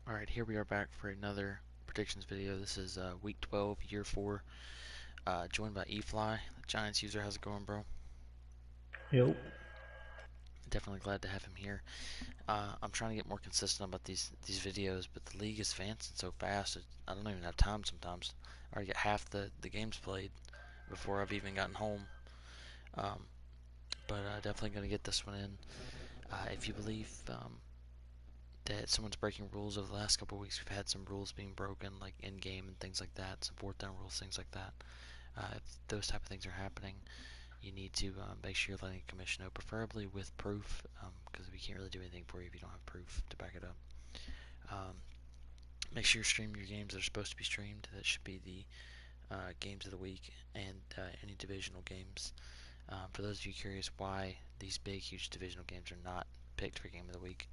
Alright, here we are back for another predictions video. This is week 12, year 4, joined by eFly, the Giants user. How's it going, bro? Yep. Definitely glad to have him here. I'm trying to get more consistent about these videos, but the league is advancing so fast, I don't even have time sometimes. I already get half the games played before I've even gotten home. Um, but definitely going to get this one in. If you believe that someone's breaking rules over the last couple of weeks, we've had some rules being broken, like in-game and things like that, some fourth down rules, things like that. If those type of things are happening, you need to make sure you're letting the commission know, preferably with proof, because we can't really do anything for you if you don't have proof to back it up. Um, Make sure you're streaming your games that are supposed to be streamed. That should be the games of the week and any divisional games. For those of you curious why these big, huge divisional games are not picked for game of the week,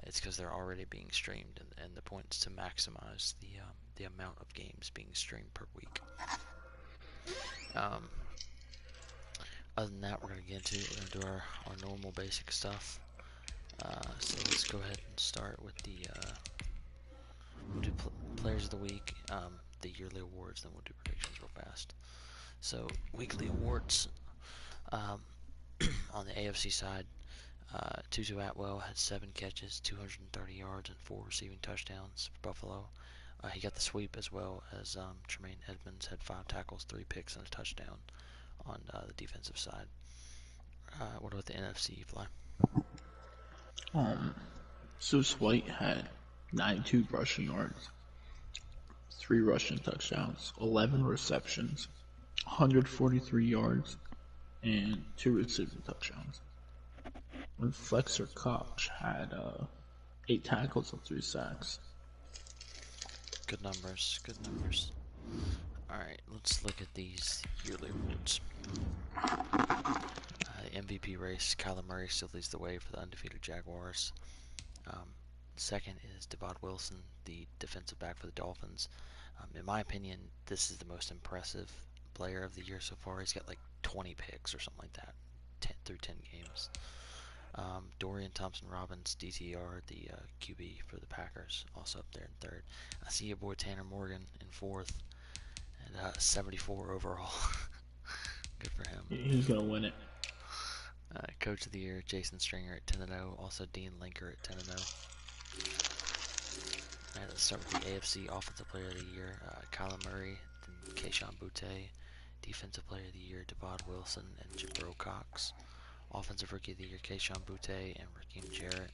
it's because they're already being streamed, and the point is to maximize the amount of games being streamed per week. Um, Other than that, we're going to do our normal basic stuff. So let's go ahead and start with we'll do players of the week, the yearly awards, then we'll do predictions real fast. So weekly awards, um, on the AFC side, Tutu Atwell had 7 catches, 230 yards, and 4 receiving touchdowns for Buffalo. He got the sweep as well as Tremaine Edmonds had 5 tackles, 3 picks, and a touchdown on the defensive side. What about the NFC, Fly? Um, Sus White had 92 rushing yards, 3 rushing touchdowns, 11 receptions, 143 yards, and 2 receiving touchdowns. And Flexer Koch had 8 tackles and 3 sacks. Good numbers, good numbers. Alright, let's look at these yearly awards. The MVP race, Kyler Murray still leads the way for the undefeated Jaguars. Second is Devon Wilson, the defensive back for the Dolphins. In my opinion, this is the most impressive player of the year so far. He's got like 20 picks or something like that, 10 games. Dorian Thompson-Robins, DTR, the QB for the Packers, also up there in third. I see your boy Tanner Morgan in fourth, and 74 overall. Good for him. He's going to win it. Coach of the Year, Jason Stringer at 10-0. Also Dean Linker at 10-0. Alright, let's start with the AFC Offensive Player of the Year. Kyler Murray, then Kayshon Boutte. Defensive Player of the Year, Devon Wilson and Jabril Cox. Offensive Rookie of the Year, Kayshon Boutte and Raheem Jarrett.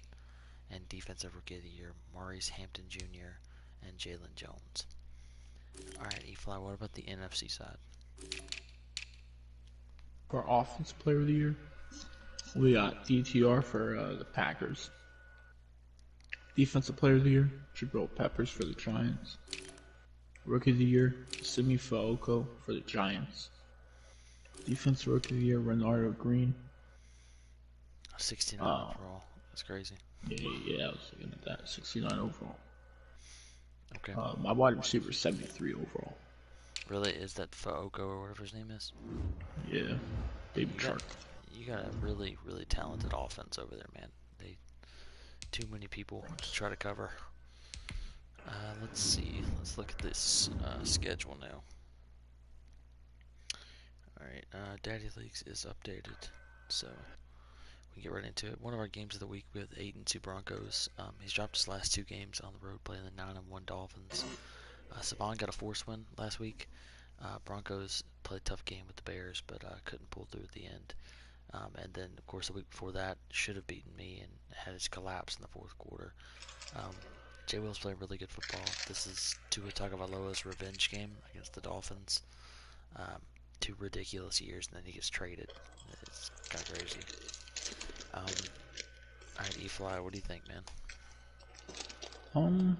And Defensive Rookie of the Year, Maurice Hampton Jr. and Jalen Jones. Alright, E-Fly, what about the NFC side? For Offensive Player of the Year, we got DTR for the Packers. Defensive Player of the Year, Jabril Peppers for the Giants. Rookie of the Year, Simi Fehoko for the Giants. Defensive Rookie of the Year, Renardo Green. 69 overall. That's crazy. Yeah, I was looking at that. 69 overall. Okay. My wide receiver, 73 overall. Really? Is that Fehoko or whatever his name is? Yeah, Baby Shark. You got a really, really talented offense over there, man. Too many people to try to cover. Let's see. Let's look at this schedule now. Alright, Daddy Leagues is updated, so we get right into it. One of our games of the week with 8-2 Broncos. He's dropped his last 2 games on the road playing the 9-1 Dolphins. Savon got a force win last week. Broncos played a tough game with the Bears, but couldn't pull through at the end. And then, of course, the week before that, should have beaten me and had his collapse in the fourth quarter. Jay Will's playing really good football. This is Tua Tagovailoa's revenge game against the Dolphins. 2 ridiculous years, and then he gets traded. It's kind of crazy. Alright, E-Fly, what do you think, man? I'm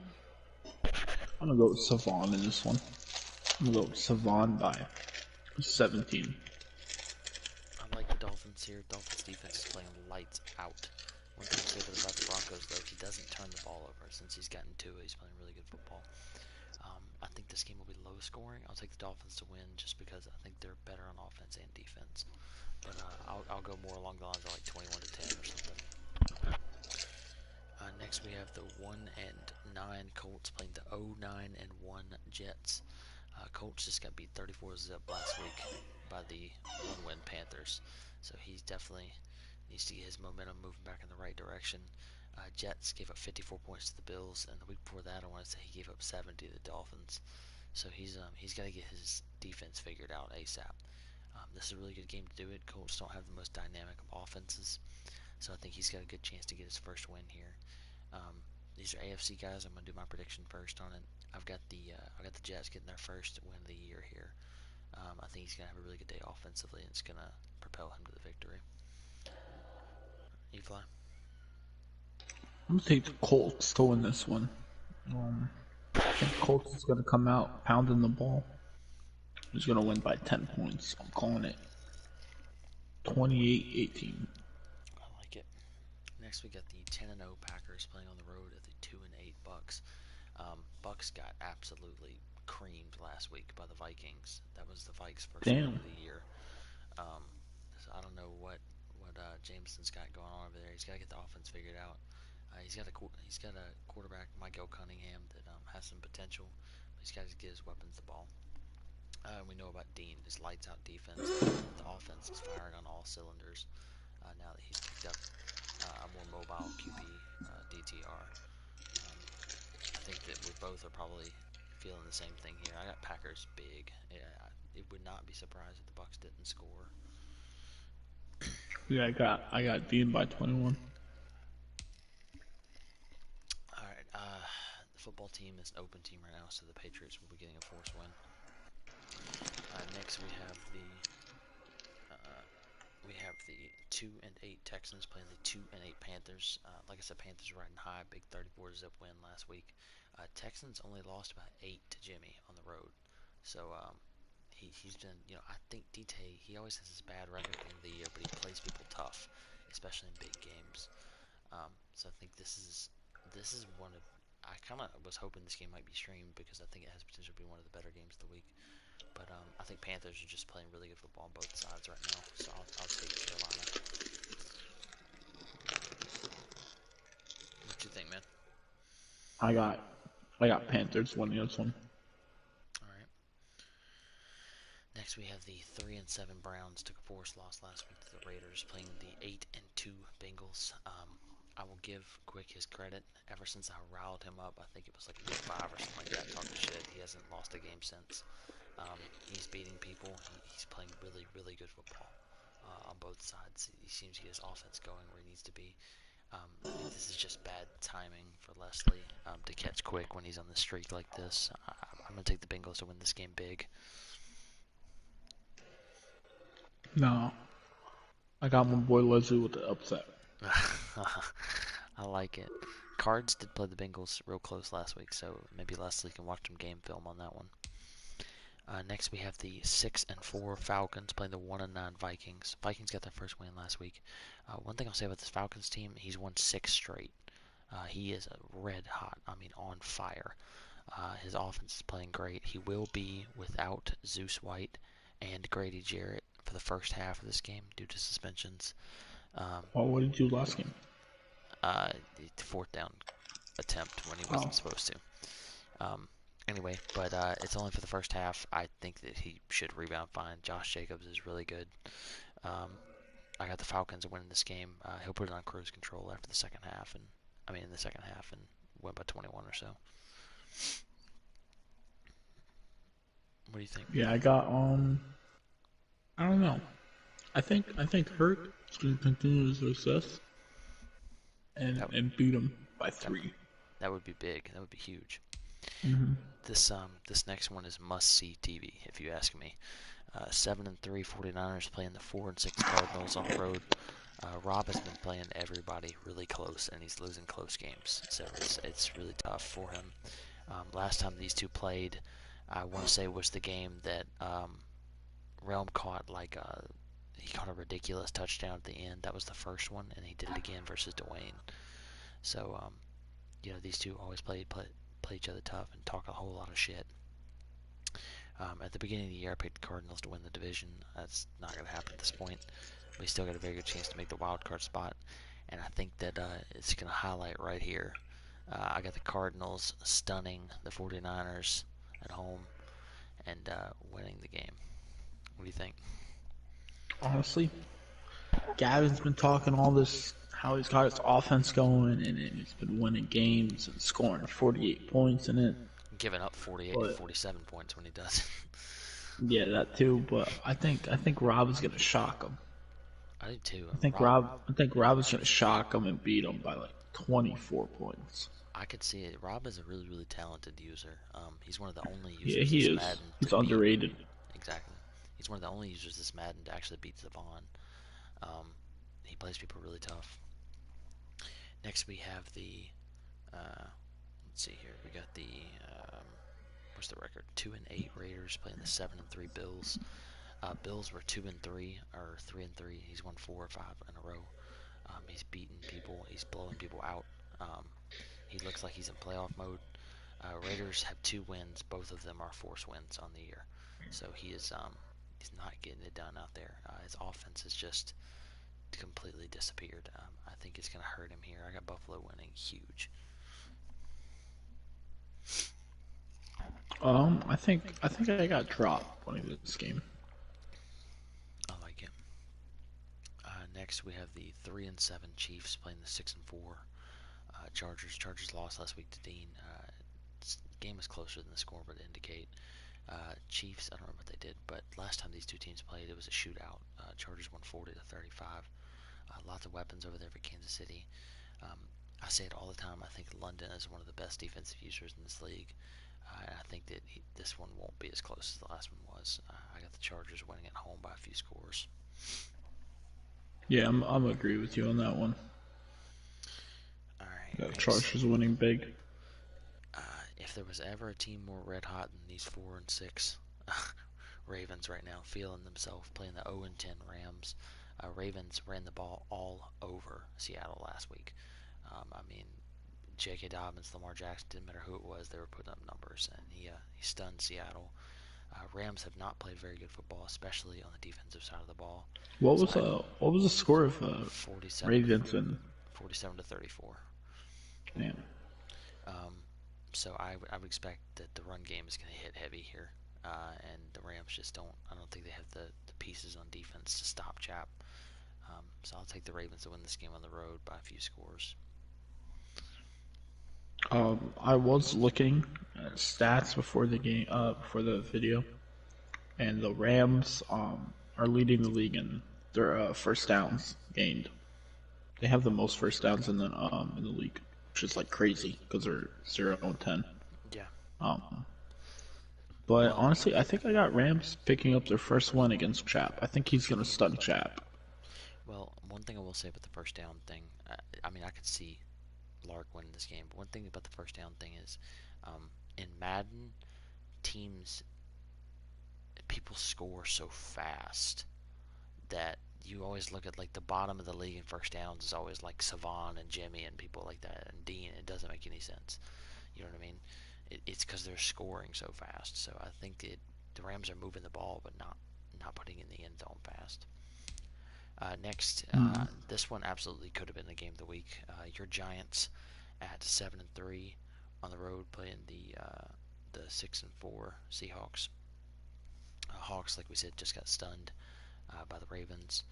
gonna go with Savon in this one. I'm gonna go with Savon by 17. I like the Dolphins here. Dolphins defense is playing lights out. One thing to say about the Broncos, though, he doesn't turn the ball over. Since he's gotten to it, he's playing really good football. I think this game will be low scoring. I'll take the Dolphins to win just because I think they're better on offense and defense. But I'll go more along the lines of like 21-10 or something. Next, we have the 1-9 Colts playing the 0-9-1 Jets. Colts just got beat 34-zip last week by the one-win Panthers, so he definitely needs to get his momentum moving back in the right direction. Jets gave up 54 points to the Bills, and the week before that, I want to say he gave up 70 to the Dolphins. So he's got to get his defense figured out ASAP. This is a really good game to do it. Colts don't have the most dynamic of offenses, so I think he's got a good chance to get his first win here. These are AFC guys. I'm gonna do my prediction first on it. I've got the Jets getting their first win of the year here. I think he's gonna have a really good day offensively, and it's gonna propel him to the victory. You fly? I'm gonna take the Colts to win this one. I think Colts is gonna come out pounding the ball. He's gonna win by 10 points. I'm calling it 28-18. I like it. Next, we got the 10-0 Packers playing on the road at the 2-8 Bucks. Bucks got absolutely creamed last week by the Vikings. That was the Vikes' first win of the year. So I don't know what Jameson's got going on over there. He's got to get the offense figured out. He's got a quarterback, Michael Cunningham, that has some potential. But he's got to get his weapons the ball. We know about Dean, his lights out defense. The offense is firing on all cylinders now that he's picked up a more mobile QB DTR. I think that we both are probably feeling the same thing here. I got Packers big. Yeah, it would not be surprised if the Bucks didn't score. Yeah, I got Dean by 21. All right, the football team is an open team right now, so the Patriots will be getting a forced win. Next, we have the 2-8 Texans playing the 2-8 Panthers. Like I said, Panthers riding high, big 34-zip win last week. Texans only lost by 8 to Jimmy on the road, so he's been, I think DT, he always has this bad record at the end of the year, but he plays people tough, especially in big games. So I think this is one of, I kind of was hoping this game might be streamed because I think it has potential to be one of the better games of the week. But I think Panthers are just playing really good football on both sides right now, so I'll take Carolina. What you think, man? I got Panthers winning this one. All right. Next, we have the 3-7 Browns took a forced loss last week to the Raiders, playing the 8-2 Bengals. I will give Quick his credit. Ever since I riled him up, I think it was like week 5 or something like that, talking shit. He hasn't lost a game since. He's beating people. He's playing really, really good football on both sides. He seems to get his offense going where he needs to be. I think this is just bad timing for Leslie to catch Quick when he's on the streak like this. I'm going to take the Bengals to win this game big. No, I got my boy Leslie with the upset. I like it. Cards did play the Bengals real close last week, so maybe Leslie can watch some game film on that one. Next, we have the 6-4 Falcons playing the 1-9 Vikings. Vikings got their first win last week. One thing I'll say about this Falcons team, he's won 6 straight. He is red hot. I mean, on fire. His offense is playing great. He will be without Zeus White and Grady Jarrett for the first half of this game due to suspensions. What did you do last game? The 4th down attempt when he wasn't supposed to. Anyway, but it's only for the first half. I think that he should rebound fine. Josh Jacobs is really good. I got the Falcons winning this game. He'll put it on cruise control after the second half, and win by 21 or so. What do you think? Yeah, I got I don't know. I think Hurt is going to continue his success and beat him by 3. That would be big. That would be huge. Mm-hmm. This next one is must-see TV, if you ask me. 7-3 49ers playing the 4-6 Cardinals on the road. Rob has been playing everybody really close, and he's losing close games, so it's really tough for him. Last time these two played, I want to say was the game that Realm caught he caught a ridiculous touchdown at the end. That was the first one, and he did it again versus Dwayne. So these two always play each other tough and talk a whole lot of shit. At the beginning of the year, I picked the Cardinals to win the division. That's not going to happen at this point. We still got a very good chance to make the wild card spot. and I think that it's going to highlight right here. I got the Cardinals stunning the 49ers at home and winning the game. What do you think? Honestly, Gavin's been talking all this how he's got his offense going and he's been winning games and scoring 48 points in it. Giving up 48, But 47 points when he does. yeah, that too. But I think Rob is gonna shock him. I do too. I think Rob is gonna shock him and beat him by like 24 points. I could see it. Rob is a really, really talented user. He's one of the only Yeah, users he this is. Madden to He's beat. underrated. Exactly. He's one of the only users this Madden to actually beat Zavon. Um, he plays people really tough. Next we have the, let's see here. We got the, what's the record? 2-8 Raiders playing the 7-3 Bills. Bills were 2-3 or 3-3. He's won 4 or 5 in a row. He's beating people. He's blowing people out. He looks like he's in playoff mode. Raiders have 2 wins. Both of them are force wins on the year. So he's not getting it done out there. His offense has just completely disappeared. I think it's going to hurt him here. I got Buffalo winning huge. I think I got dropped winning this game. I like it. Next we have the 3-7 Chiefs playing the 6-4 Chargers. Chargers lost last week to Dean. The game was closer than the score would indicate. Chiefs, I don't remember what they did, but last time these two teams played, it was a shootout. Chargers won 40-35. Lots of weapons over there for Kansas City. I say it all the time. I think London is one of the best defensive users in this league. I think that this one won't be as close as the last one was. I got the Chargers winning at home by a few scores. Yeah, I'm agree with you on that one. All right. Yeah, Next, Chargers winning big. if there was ever a team more red hot than these 4-6 Ravens right now, feeling themselves playing the 0-10 Rams. Ravens ran the ball all over Seattle last week. I mean, J.K. Dobbins, Lamar Jackson, didn't matter who it was, they were putting up numbers, and he stunned Seattle. Rams have not played very good football, especially on the defensive side of the ball. What was the score of 47 Ravens and 47 to 34. man? So I would expect that the run game is going to hit heavy here, and the Rams just don't. I don't think they have the pieces on defense to stop Chap. So I'll take the Ravens to win this game on the road by a few scores. I was looking at stats before the game, before the video, and the Rams are leading the league in their first downs gained. They have the most first downs in the league, which is like crazy because they're 0-10. Yeah. But honestly, I think I got Rams picking up their first win against Chap. I think he's gonna stun Chap. Well, one thing I will say about the first down thing, I mean, I could see Lark winning this game, but one thing about the first down thing is, in Madden, people score so fast that you always look at like the bottom of the league in first downs is always like Savon and Jimmy and people like that and Dean. It doesn't make any sense. You know what I mean? It's because they're scoring so fast. So I think the Rams are moving the ball, but not putting in the end zone fast. Next, this one absolutely could have been the game of the week. Your Giants at 7-3 on the road playing the 6-4 Seahawks. Hawks, like we said, just got stunned by the Ravens.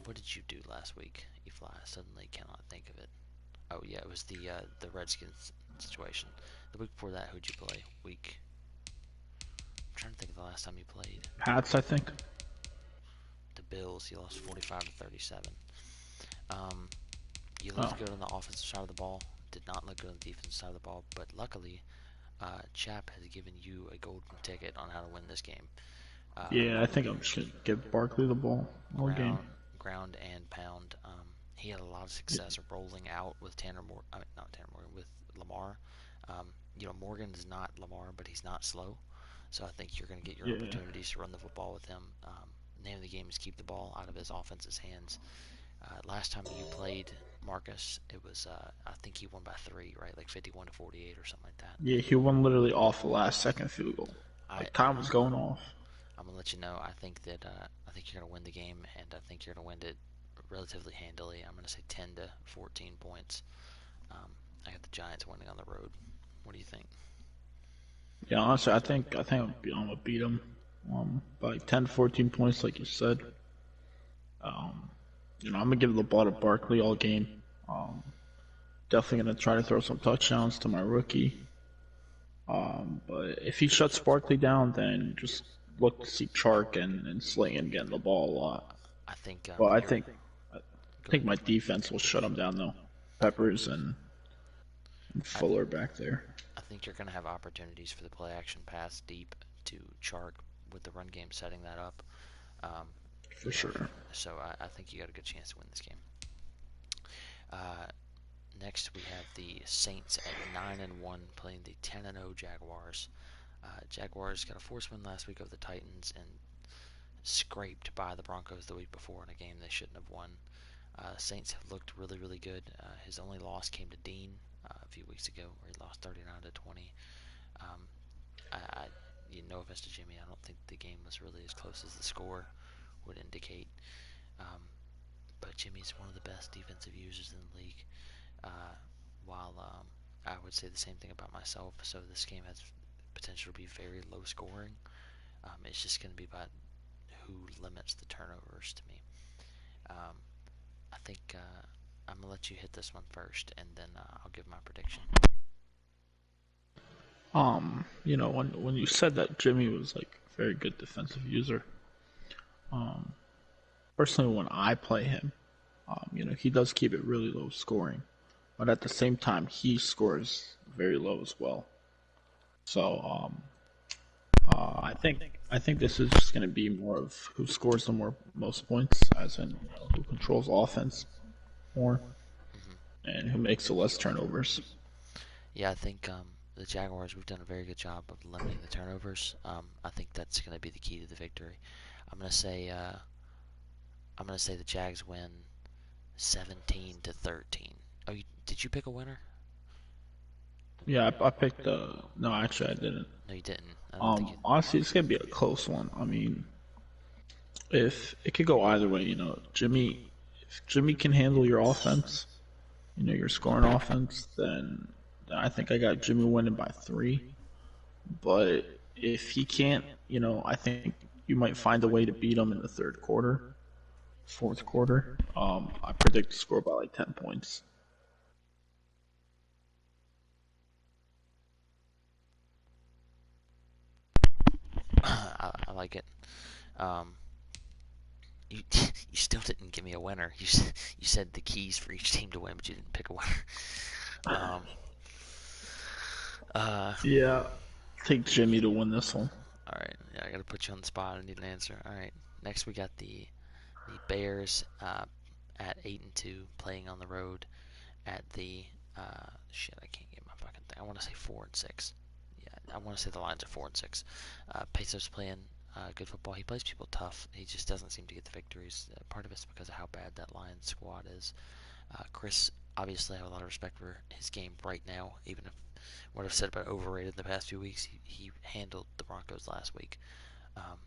What did you do last week, Efly? I suddenly cannot think of it. Oh yeah, it was the Redskins situation. The week before that, who'd you play? I'm trying to think of the last time you played. Pats, I think. The Bills, you lost 45-37. You looked good on the offensive side of the ball, did not look good on the defensive side of the ball, but luckily, Chap has given you a golden ticket on how to win this game. Yeah, I think I'm just gonna give Barkley the ball all game. Ground and pound. He had a lot of success rolling out with with Lamar. Morgan is not Lamar, but he's not slow. So I think you're going to get your opportunities to run the football with him. Name of the game is keep the ball out of his offense's hands. Last time you played Marcus, it was I think he won by 3, right? Like 51-48 or something like that. Yeah, he won literally off the last second field goal. Time was going off. I'm gonna let you know. I think you're gonna win the game, and I think you're gonna win it relatively handily. I'm going to say 10 to 14 points. I got the Giants winning on the road. What do you think? Yeah, honestly, I'm gonna beat them by like 10 to 14 points, like you said. Um, I'm gonna give the ball to Barkley all game. Um, Definitely gonna try to throw some touchdowns to my rookie. But if he shuts Barkley down, then just look to see Chark and Slayton getting the ball a lot. I think But I you're. think I Go think ahead. my defense will shut him down though. Peppers and I, Fuller back there. I think you're going to have opportunities for the play action pass deep to Chark with the run game setting that up. Um, For sure. so I think you got a good chance to win this game. Uh, Next, we have the Saints at 9-1 playing the 10-0 Jaguars. Jaguars got a force win last week over the Titans and scraped by the Broncos the week before in a game they shouldn't have won. Saints have looked really, really good. His only loss came to Dean a few weeks ago, where he lost 39-20. Um, I, no offense to Jimmy, I don't think the game was really as close as the score would indicate. Um, but Jimmy's one of the best defensive users in the league. While I would say the same thing about myself, so this game has potential to be very low scoring. It's just going to be about who limits the turnovers to me. Um, I think I'm gonna let you hit this one first, and then I'll give my prediction. When you said that Jimmy was like a very good defensive user, um, personally when I play him, he does keep it really low scoring, but at the same time he scores very low as well. So I think this is just going to be more of who scores the most points, as in who controls offense more Hmm. and who makes the less turnovers. Yeah, I think the Jaguars, we've done a very good job of limiting the turnovers. I think that's going to be the key to the victory. I'm gonna say the Jags win 17-13. Oh, did you pick a winner? Yeah, I picked. No, actually, I didn't. No, you didn't. I don't think you. Honestly, it's gonna be a close one. I mean, if it could go either way, if Jimmy can handle your offense, your scoring offense, then I think I got Jimmy winning by 3. But if he can't, I think you might find a way to beat him in the third quarter, fourth quarter. I predict to score by like 10 points. I like it. Um, you you still didn't give me a winner. You said the keys for each team to win, but you didn't pick a winner. Um, uh, Yeah, take Jimmy to win this one. all right. Yeah, I gotta put you on the spot. I need an answer. All right. Next, we got the Bears at 8-2 playing on the road at the shit. I can't get my fucking thing. I want to say 4-6. Yeah, I want to say the lines are 4-6. Peso's playing good football. He plays people tough. He just doesn't seem to get the victories. Part of it's because of how bad that Lions squad is. Chris, obviously, I have a lot of respect for his game right now. Even if what I've said about overrated the past few weeks, he handled the Broncos last week. Um,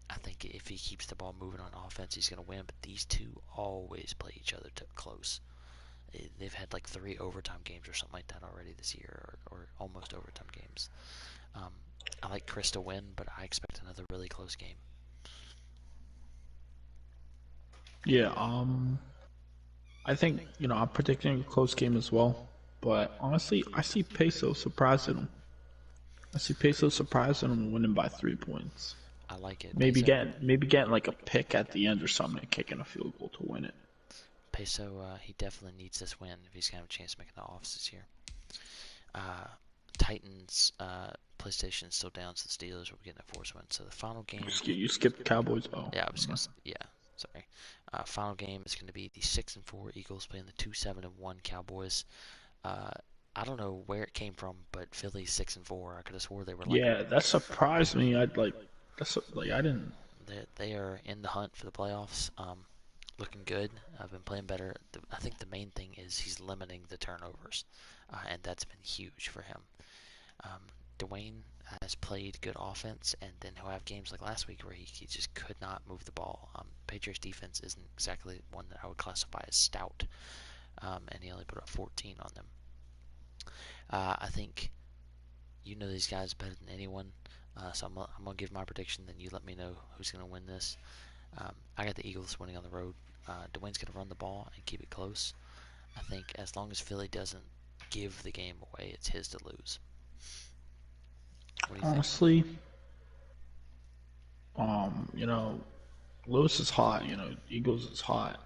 I think if he keeps the ball moving on offense, he's going to win. But these two always play each other close. They've had like 3 overtime games or something like that already this year, or almost overtime games. Um, I like Chris to win, but I expect another really close game. Yeah, I think, I'm predicting a close game as well. But honestly, I see Peso surprising him. I see Peso surprising him and winning by 3 points. I like it. Maybe getting like a pick at the end or something and kicking a field goal to win it. Peso, he definitely needs this win if he's going to have a chance to make the offs this year. Uh, Titans, PlayStation is still down, so the Steelers will be getting a force win. So the final game, You skipped Cowboys. Oh, yeah, I was gonna, yeah, sorry. Final game is going to be the 6-4 Eagles playing the 2-7-1 Cowboys. Uh, I don't know where it came from, but Philly's 6-4. I could have swore they were like yeah, that surprised me. I didn't. they are in the hunt for the playoffs. Looking good. I've been playing better. I think the main thing is he's limiting the turnovers, and that's been huge for him. Um, Dwayne has played good offense, and then he'll have games like last week where he just could not move the ball. Patriots defense isn't exactly one that I would classify as stout, and he only put up 14 on them. I think you know these guys better than anyone, so I'm gonna give my prediction. Then you let me know who's gonna win this. I got the Eagles winning on the road. Dwayne's gonna run the ball and keep it close. I think as long as Philly doesn't give the game away, it's his to lose. What do you think? Honestly, you know, Lewis is hot. Eagles is hot.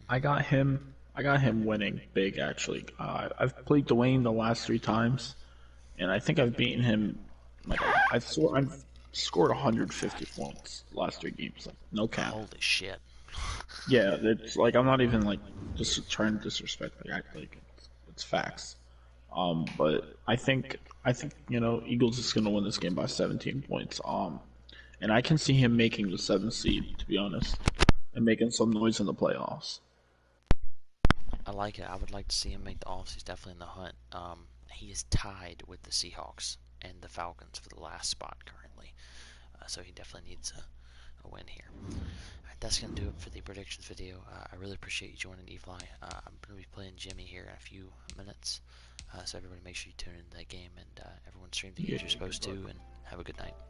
I Mm-hmm. got him. I got him winning big actually. I've played Dwayne the last 3 times, and I think I've beaten him. I've scored 150 points the last 3 games. Like no cap. Holy shit! Yeah, it's like I'm not even like just trying to disrespect. Like act like it's facts. But I think Eagles is gonna win this game by 17 points. And I can see him making the 7th seed to be honest, and making some noise in the playoffs. I like it. I would like to see him make the offs. He's definitely in the hunt. He is tied with the Seahawks and the Falcons for the last spot currently. So he definitely needs a win here. Alright, that's going to do it for the predictions video. I really appreciate you joining, Evli. I'm going to be playing Jimmy here in a few minutes. So everybody make sure you tune into that game, and everyone stream the games Yeah, you're supposed to, and have a good night.